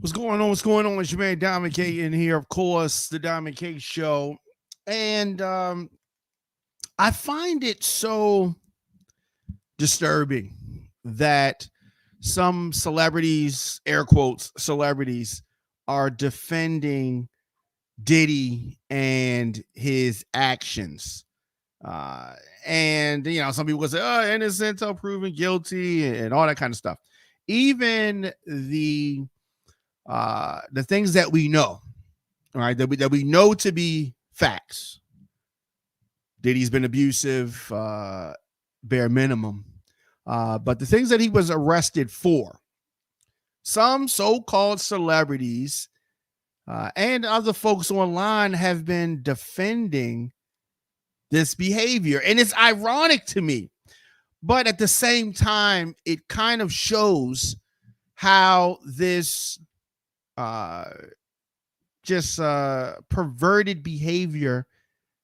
What's going on? What's going on? It's your man Diamond K in here, of course, the Diamond K Show. And I find it so disturbing that some celebrities, air quotes, celebrities, are defending Diddy and his actions. And, you know, some people will say, oh, innocent until proven guilty and all that kind of stuff. Even the things that we know, all right, that we know to be facts. Diddy's been abusive, bare minimum. But the things that he was arrested for, some so-called celebrities and other folks online have been defending this behavior. And it's ironic to me. But at the same time, it kind of shows how this perverted behavior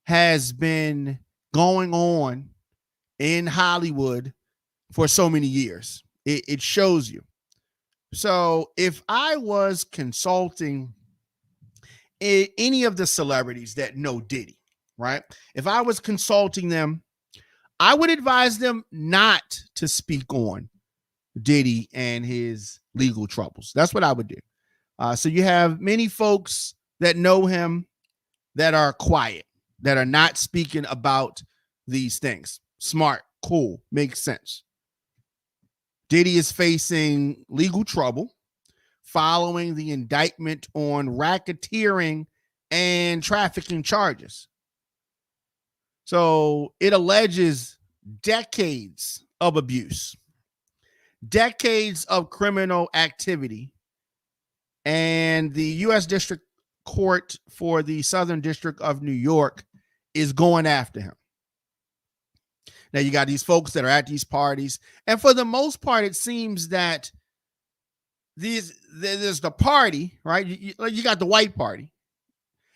has been going on in Hollywood for so many years. It shows you. So if I was consulting any of the celebrities that know Diddy, right? If I was consulting them, I would advise them not to speak on Diddy and his legal troubles. That's what I would do. So you have many folks that know him that are quiet, that are not speaking about these things. Smart, cool, makes sense. Diddy is facing legal trouble following the indictment on racketeering and trafficking charges. So it alleges decades of abuse, decades of criminal activity, and the U.S. District Court for the Southern District of New York is going after him. Now, you got these folks that are at these parties, and for the most part, it seems that there's the party, right? You got the white party,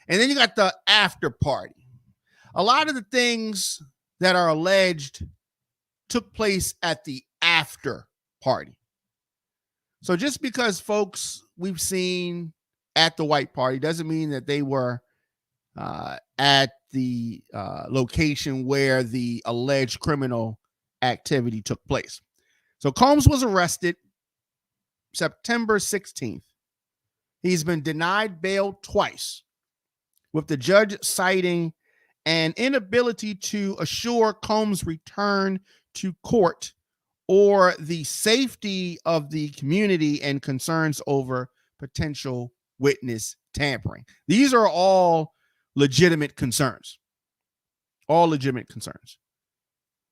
and then you got the after party. A lot of the things that are alleged took place at the after party. So just because folks we've seen at the white party doesn't mean that they were at the location where the alleged criminal activity took place. So Combs was arrested September 16th. He's been denied bail twice, with the judge citing an inability to assure Combs' return to court or the safety of the community and concerns over potential witness tampering. These are all legitimate concerns. All legitimate concerns.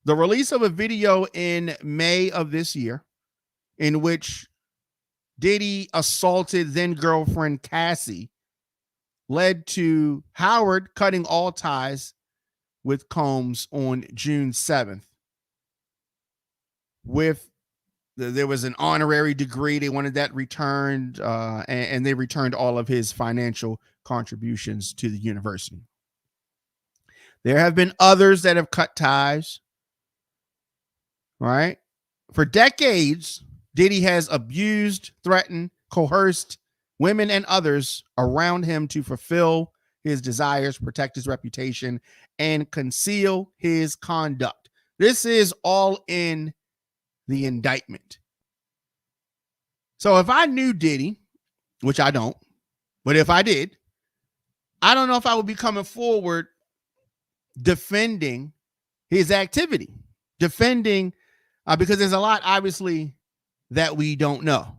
The release of a video in May of this year in which Diddy assaulted then-girlfriend Cassie led to Howard cutting all ties with Combs on June 7th. There was an honorary degree. They wanted that returned, and they returned all of his financial contributions to the university. There have been others that have cut ties, right? For decades, Diddy has abused, threatened, coerced women and others around him to fulfill his desires, protect his reputation, and conceal his conduct. This is all in the indictment. So if I knew Diddy, which I don't, but if I did, I don't know if I would be coming forward defending his activity, defending, because there's a lot, obviously, that we don't know.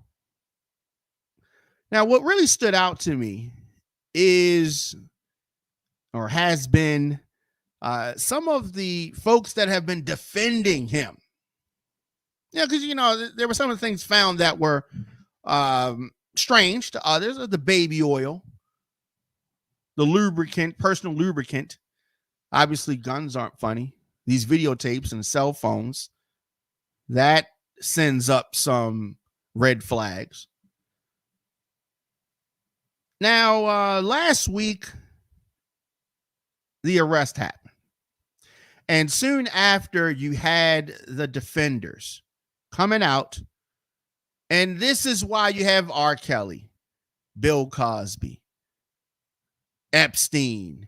Now, what really stood out to me is, or has been, some of the folks that have been defending him. Yeah, because, you know, there were some of the things found that were strange to others. The baby oil, the lubricant, personal lubricant. Obviously, guns aren't funny. These videotapes and cell phones, that sends up some red flags. Now, last week, the arrest happened. And soon after, you had the defenders coming out. And this is why you have R. Kelly, Bill Cosby, Epstein,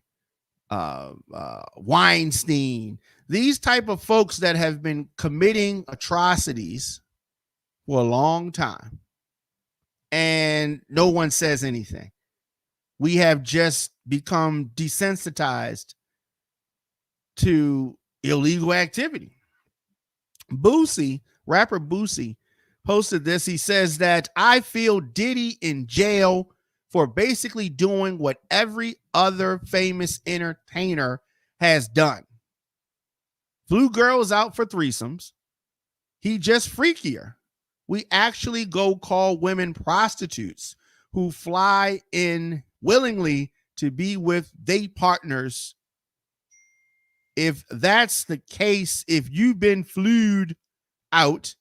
Weinstein, these type of folks that have been committing atrocities for a long time. And no one says anything. We have just become desensitized to illegal activity. Boosie, rapper Boosie, posted this. He says that I feel Diddy in jail for basically doing what every other famous entertainer has done. Flew girls out for threesomes. He just freakier. We actually go call women prostitutes who fly in willingly to be with their partners. If that's the case, if you've been flued out,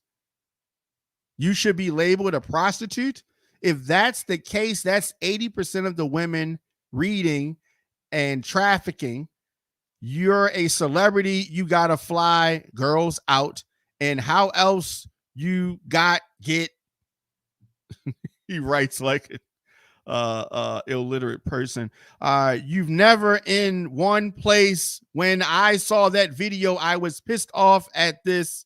you should be labeled a prostitute. If that's the case, that's 80% of the women reading and trafficking. You're a celebrity. You got to fly girls out. And how else you get, he writes like illiterate person. You've never in one place. When I saw that video, I was pissed off at this.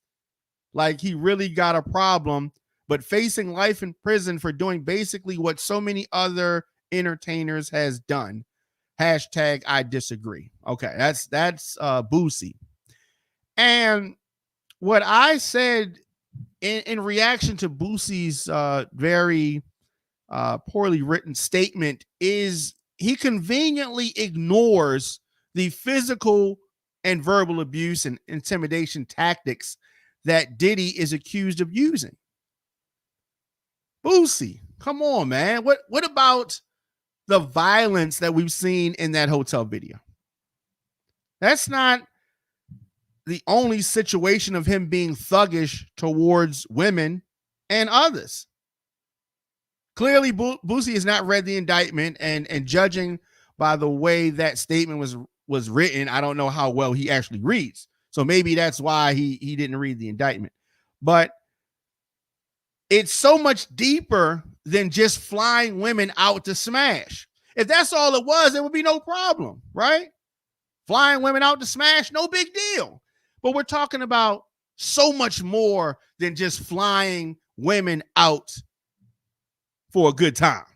Like he really got a problem, but facing life in prison for doing basically what so many other entertainers has done. Hashtag I disagree. Okay, that's Boosie. And what I said in reaction to Boosie's very poorly written statement is he conveniently ignores the physical and verbal abuse and intimidation tactics that Diddy is accused of using. Boosie, come on, man. What about the violence that we've seen in that hotel video? That's not the only situation of him being thuggish towards women and others. Clearly, Boosie has not read the indictment, and judging by the way that statement was written, I don't know how well he actually reads. So maybe that's why he didn't read the indictment. But it's so much deeper than just flying women out to smash. If that's all it was, there would be no problem, right? Flying women out to smash, no big deal. But we're talking about so much more than just flying women out for a good time.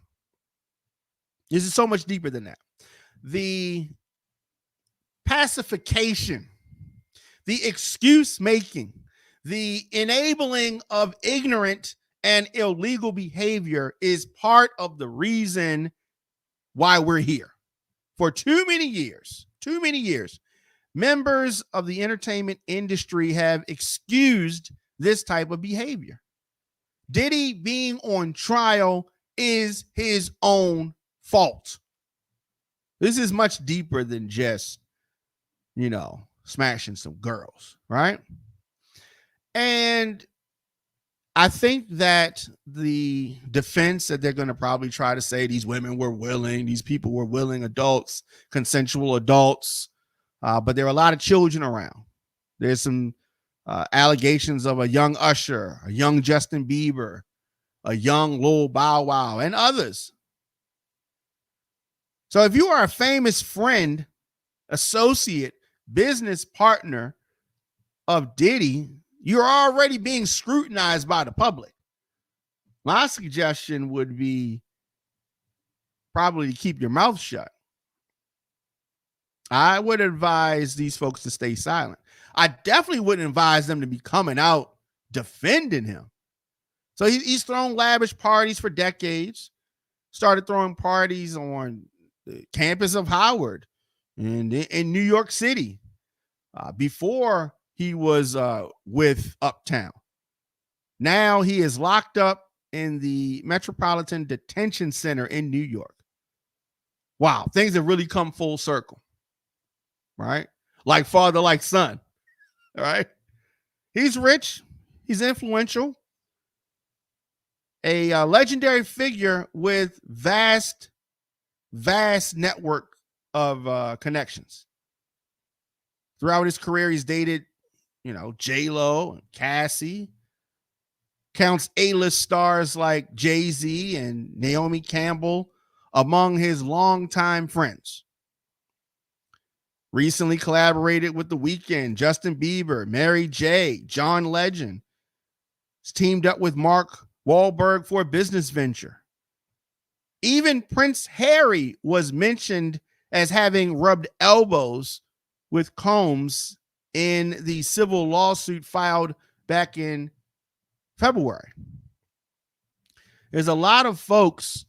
This is so much deeper than that. The pacification, the excuse making, the enabling of ignorant and illegal behavior is part of the reason why we're here. For too many years, members of the entertainment industry have excused this type of behavior. Diddy being on trial is his own fault. This is much deeper than just, smashing some girls, right? And I think that the defense that they're going to probably try to say these women were willing, these people were willing adults, consensual adults, but there are a lot of children around. There's some allegations of a young Usher, a young Justin Bieber, a young Lil Bow Wow, and others. So if you are a famous friend, associate, business partner of Diddy, you're already being scrutinized by the public. My suggestion would be probably to keep your mouth shut. I would advise these folks to stay silent. I definitely wouldn't advise them to be coming out defending him. So he's thrown lavish parties for decades, started throwing parties on the campus of Howard and in New York City before he was with Uptown. Now he is locked up in the Metropolitan Detention Center in New York. Wow, things have really come full circle, right? Like father, like son, all right? He's rich. He's influential. A legendary figure with vast network of connections. Throughout his career, he's dated, J-Lo, Cassie, counts A-list stars like Jay-Z and Naomi Campbell among his longtime friends. Recently collaborated with The Weeknd, Justin Bieber, Mary J., John Legend. He's teamed up with Mark Wahlberg for a business venture. Even Prince Harry was mentioned as having rubbed elbows with Combs in the civil lawsuit filed back in February. There's a lot of folks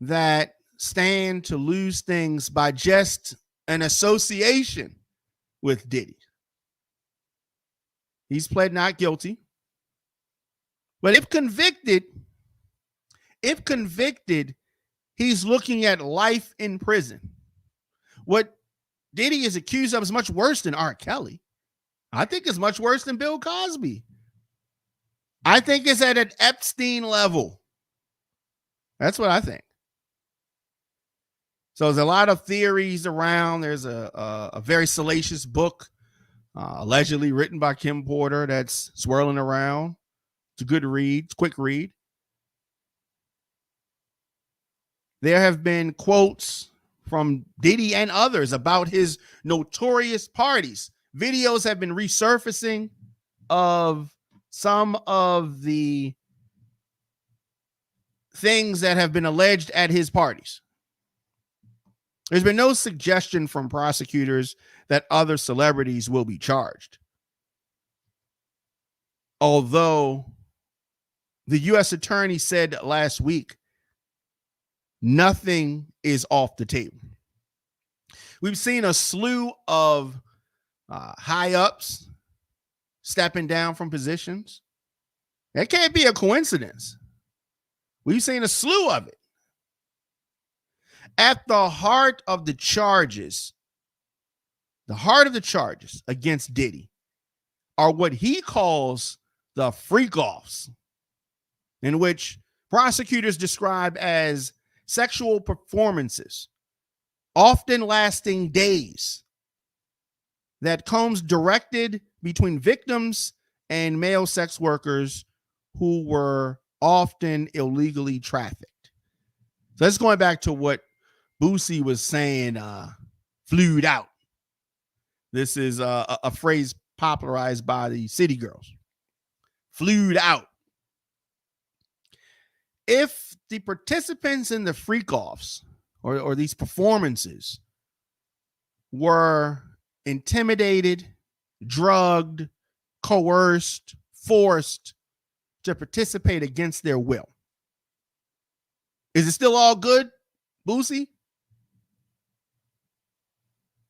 that stand to lose things by just an association with Diddy. He's pled not guilty. But if convicted, he's looking at life in prison. What Diddy is accused of is much worse than R. Kelly. I think it's much worse than Bill Cosby. I think it's at an Epstein level. That's what I think. So there's a lot of theories around. There's a very salacious book allegedly written by Kim Porter that's swirling around. It's a good read. It's a quick read. There have been quotes from Diddy and others about his notorious parties. Videos have been resurfacing of some of the things that have been alleged at his parties. There's been no suggestion from prosecutors that other celebrities will be charged. Although the U.S. attorney said last week, nothing is off the table. We've seen a slew of high-ups stepping down from positions. That can't be a coincidence. We've seen a slew of it. At the heart of the charges against Diddy are what he calls the freak-offs, in which prosecutors describe as sexual performances, often lasting days, that Combs directed between victims and male sex workers who were often illegally trafficked. So that's going back to what Boosie was saying, flued out. This is a phrase popularized by the City Girls. Flued out. If the participants in the freak-offs or these performances were intimidated, drugged, coerced, forced to participate against their will, is it still all good, Boosie?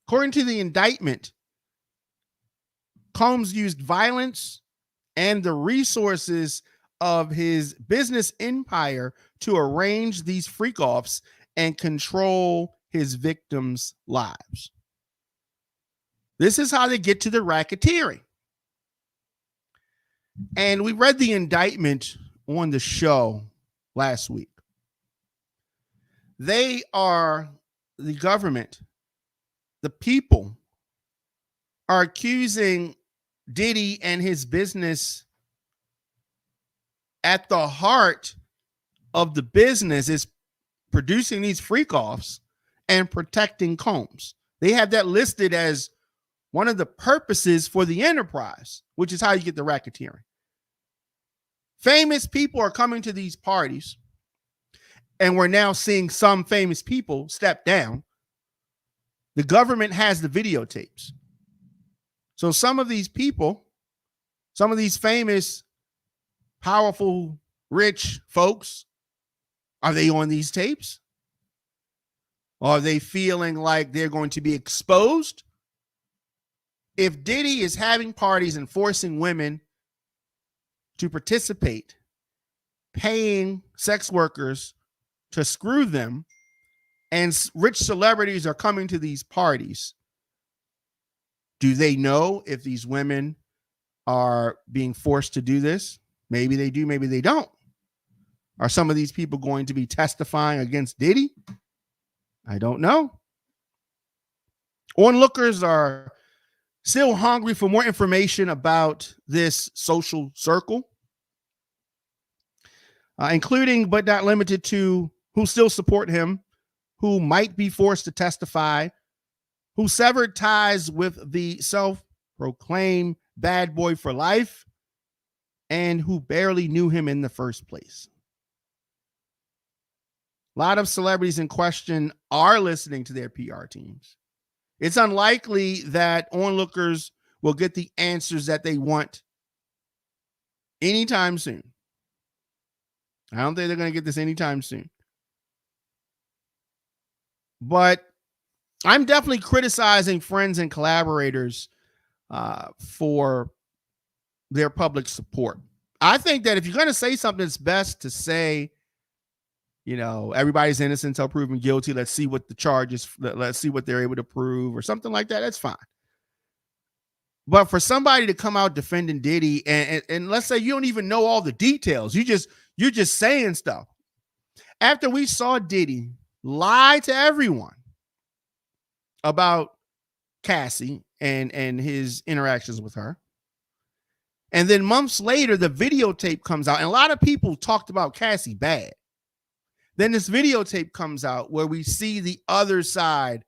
According to the indictment, Combs used violence and the resources of his business empire to arrange these freak-offs and control his victims' lives. This is how they get to the racketeering. And we read the indictment on the show last week. They are the government. The people are accusing Diddy and his business. At the heart of the business is producing these freak-offs and protecting Combs. They have that listed as one of the purposes for the enterprise, which is how you get the racketeering. Famous people are coming to these parties, and we're now seeing some famous people step down. The government has the videotapes. So some of these people, some of these famous, powerful, rich folks, are they on these tapes? Are they feeling like they're going to be exposed? If Diddy is having parties and forcing women to participate, paying sex workers to screw them, and rich celebrities are coming to these parties, do they know if these women are being forced to do this? Maybe they do, maybe they don't. Are some of these people going to be testifying against Diddy? I don't know. Onlookers are still hungry for more information about this social circle, including but not limited to who still support him, who might be forced to testify, who severed ties with the self-proclaimed bad boy for life, and who barely knew him in the first place. A lot of celebrities in question are listening to their PR teams. It's unlikely that onlookers will get the answers that they want anytime soon. I don't think they're going to get this anytime soon. But I'm definitely criticizing friends and collaborators for their public support. I think that if you're going to say something, it's best to say, everybody's innocent until proven guilty. Let's see what the charges, let's see what they're able to prove or something like that. That's fine. But for somebody to come out defending Diddy and let's say you don't even know all the details, you're just saying stuff. After we saw Diddy lie to everyone about Cassie and his interactions with her. And then months later, the videotape comes out, and a lot of people talked about Cassie bad. Then this videotape comes out where we see the other side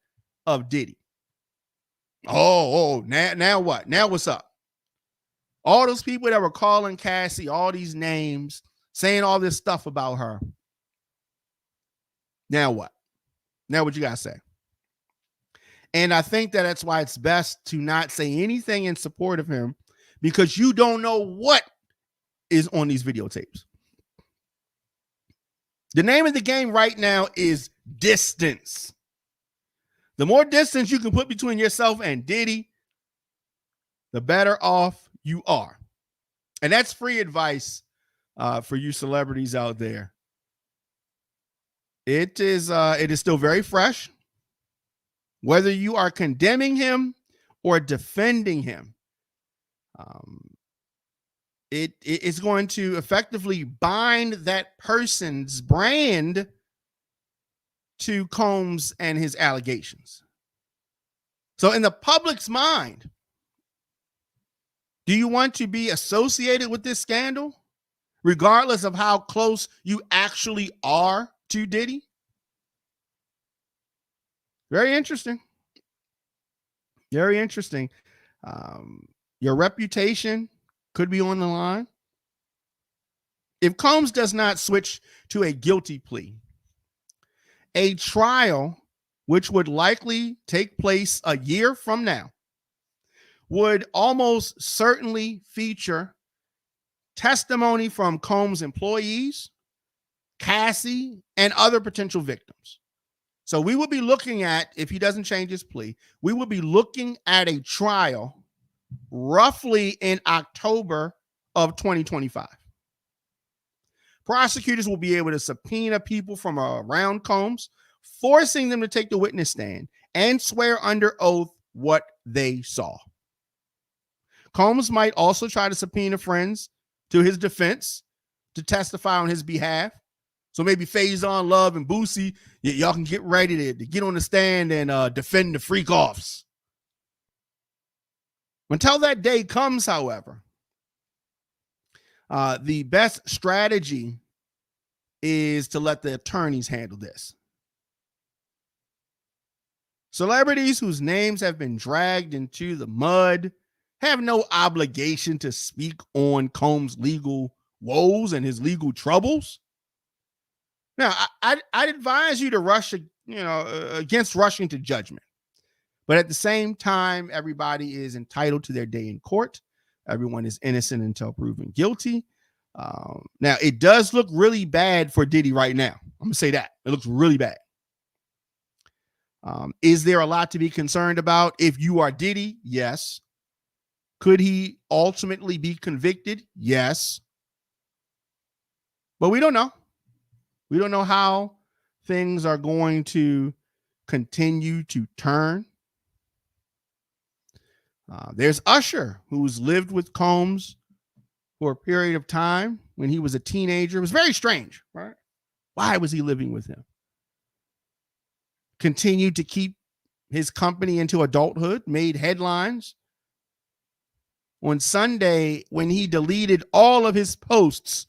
of Diddy. Now what? Now what's up? All those people that were calling Cassie all these names, saying all this stuff about her. Now what? Now what you got to say? And I think that that's why it's best to not say anything in support of him, because you don't know what is on these videotapes. The name of the game right now is distance. The more distance you can put between yourself and Diddy, the better off you are. And that's free advice for you celebrities out there. It is still very fresh. Whether you are condemning him or defending him, it is going to effectively bind that person's brand to Combs and his allegations. So in the public's mind, do you want to be associated with this scandal, regardless of how close you actually are to Diddy? Very interesting. Very interesting. Your reputation could be on the line. If Combs does not switch to a guilty plea, a trial, which would likely take place a year from now, would almost certainly feature testimony from Combs' employees, Cassie, and other potential victims. So we will be looking at, if he doesn't change his plea, we will be looking at a trial roughly in October of 2025. Prosecutors will be able to subpoena people from around Combs, forcing them to take the witness stand and swear under oath what they saw. Combs might also try to subpoena friends to his defense to testify on his behalf. So maybe Faison, Love, and Boosie, y'all can get ready to get on the stand and defend the freak offs. Until that day comes, however, the best strategy is to let the attorneys handle this. Celebrities whose names have been dragged into the mud have no obligation to speak on Combs' legal woes and his legal troubles. Now, I'd advise you to rush, against rushing to judgment. But at the same time, everybody is entitled to their day in court. Everyone is innocent until proven guilty. Now, it does look really bad for Diddy right now. I'm going to say that. It looks really bad. Is there a lot to be concerned about? If you are Diddy, yes. Could he ultimately be convicted? Yes. But we don't know. We don't know how things are going to continue to turn. There's Usher, who's lived with Combs for a period of time when he was a teenager. It was very strange, right? Why was he living with him? Continued to keep his company into adulthood, made headlines on Sunday when he deleted all of his posts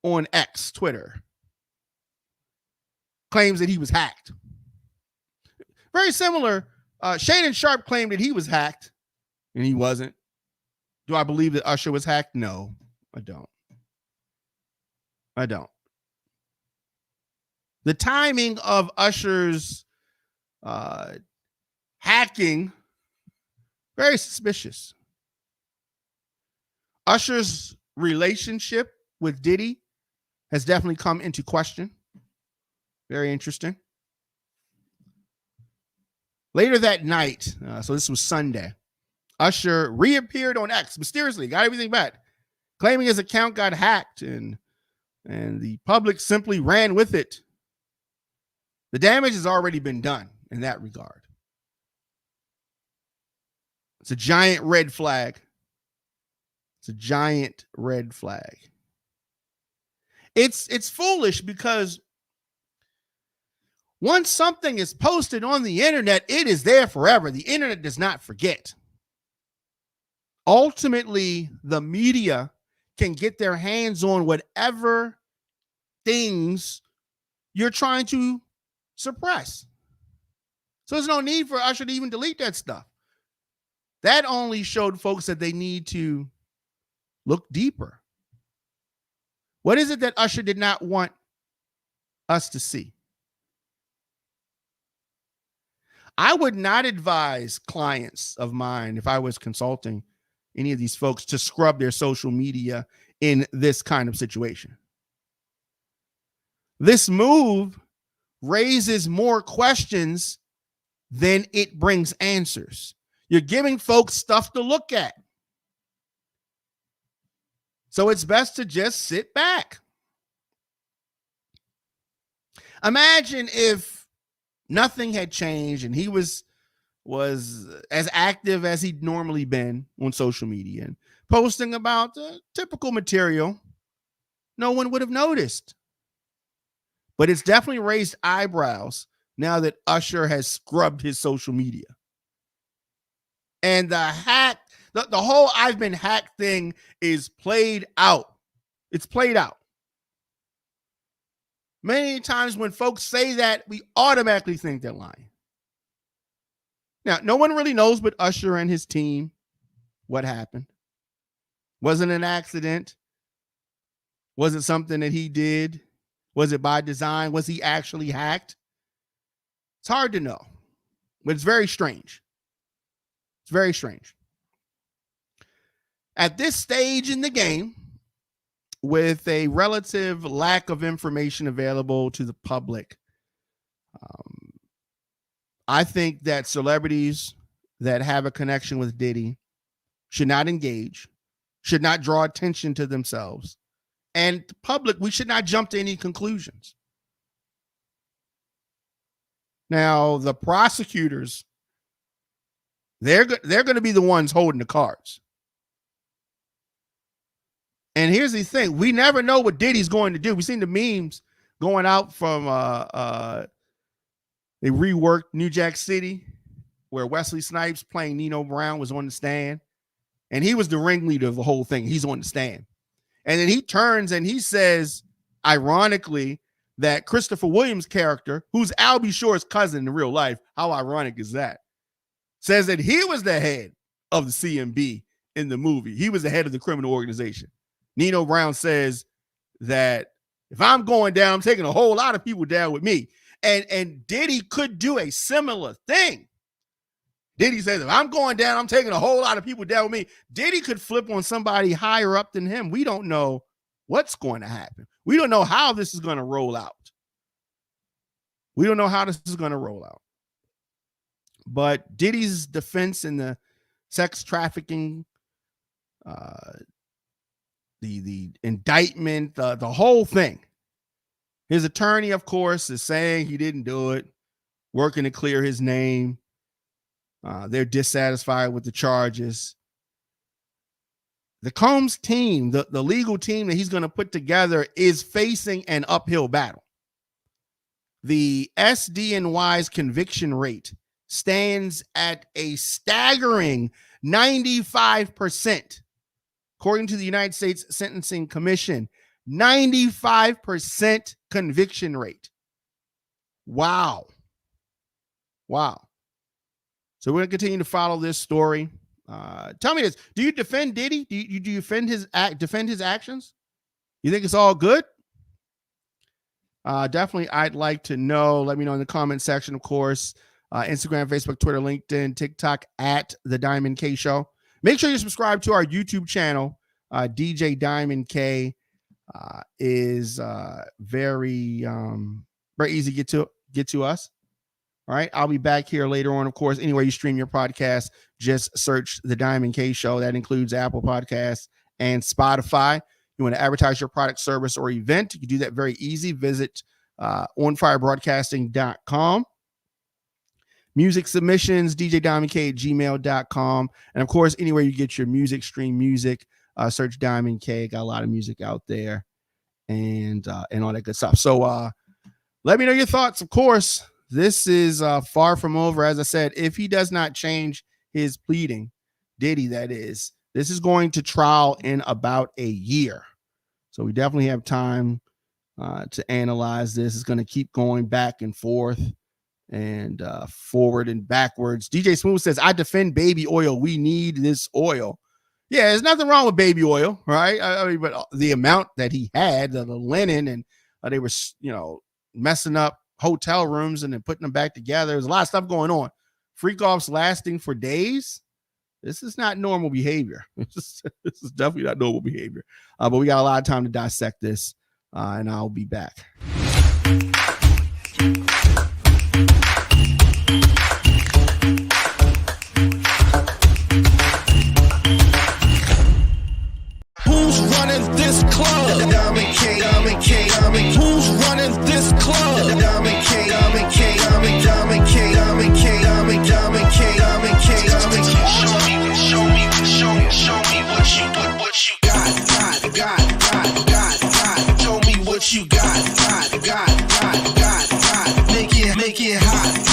on X, Twitter. Claims that he was hacked. Very similar. Shannon Sharp claimed that he was hacked, and he wasn't. Do I believe that Usher was hacked? No, I don't. The timing of Usher's hacking, very suspicious. Usher's relationship with Diddy has definitely come into question. Very interesting. Later that night, so this was Sunday, Usher reappeared on X mysteriously, got everything back, claiming his account got hacked, and the public simply ran with it. The damage has already been done in that regard. It's a giant red flag. It's a giant red flag. It's foolish because once something is posted on the internet, it is there forever. The internet does not forget. Ultimately, the media can get their hands on whatever things you're trying to suppress. So there's no need for Usher to even delete that stuff. That only showed folks that they need to look deeper. What is it that Usher did not want us to see? I would not advise clients of mine, if I was consulting any of these folks, to scrub their social media in this kind of situation. This move raises more questions than it brings answers. You're giving folks stuff to look at. So it's best to just sit back. Imagine if nothing had changed and he was as active as he'd normally been on social media and posting about typical material. No one would have noticed. But it's definitely raised eyebrows now that Usher has scrubbed his social media. And the whole I've been hacked thing is played out. It's played out. Many times when folks say that, we automatically think they're lying. Now, no one really knows but Usher and his team what happened. Was it an accident? Was it something that he did? Was it by design? Was he actually hacked? It's hard to know, but it's very strange. It's very strange. At this stage in the game, with a relative lack of information available to the public, I think that celebrities that have a connection with Diddy should not engage, should not draw attention to themselves. And the public, we should not jump to any conclusions. Now, the prosecutors, they're going to be the ones holding the cards. And here's the thing. We never know what Diddy's going to do. We've seen the memes going out from they reworked New Jack City, where Wesley Snipes playing Nino Brown was on the stand. And he was the ringleader of the whole thing. He's on the stand. And then he turns and he says, ironically, that Christopher Williams' character, who's Albie Shore's cousin in real life, how ironic is that? Says that he was the head of the CMB in the movie. He was the head of the criminal organization. Nino Brown says that if I'm going down, I'm taking a whole lot of people down with me. And Diddy could do a similar thing. Diddy says, if I'm going down, I'm taking a whole lot of people down with me. Diddy could flip on somebody higher up than him. We don't know what's going to happen. We don't know how this is going to roll out. But Diddy's defense in the sex trafficking, the indictment, the whole thing. His attorney, of course, is saying he didn't do it, working to clear his name. They're dissatisfied with the charges. The Combs team, the legal team that he's going to put together, is facing an uphill battle. The SDNY's conviction rate stands at a staggering 95%. According to the United States Sentencing Commission, 95% conviction rate. Wow. So we're going to continue to follow this story. Tell me this. Do you defend Diddy? Do you defend his actions? You think it's all good? Definitely, I'd like to know. Let me know in the comment section, of course. Instagram, Facebook, Twitter, LinkedIn, TikTok, at The Diamond K Show. Make sure you subscribe to our YouTube channel. DJ Diamond K is very easy to get to us. All right. I'll be back here later on, of course. Anywhere you stream your podcast, just search The Diamond K Show. That includes Apple Podcasts and Spotify. You want to advertise your product, service, or event, you can do that very easy. Visit onfirebroadcasting.com. Music submissions, djdiamondk@gmail.com. And of course, anywhere you get your music, stream music, search Diamond K. Got a lot of music out there and all that good stuff. So let me know your thoughts. Of course, this is far from over. As I said, if he does not change his pleading, Diddy, that is, this is going to trial in about a year. So we definitely have time to analyze this. It's going to keep going back and forth and forward and backwards. DJ Smooth says, I defend baby oil. We need this oil. Yeah, there's nothing wrong with baby oil, right? I mean, but the amount that he had, the linen, and they were, messing up hotel rooms and then putting them back together. There's a lot of stuff going on. Freak offs lasting for days. This is not normal behavior. This is definitely not normal behavior. But we got a lot of time to dissect this, and I'll be back. Who's running this club? The Diamond K, Diamond K, Diamond. Who's running this club? The Diamond K, Diamond K, Diamond, Diamond K, Diamond K, Diamond, Diamond K, Diamond K, Diamond. Show me what you got. Show me what you got. Make it hot.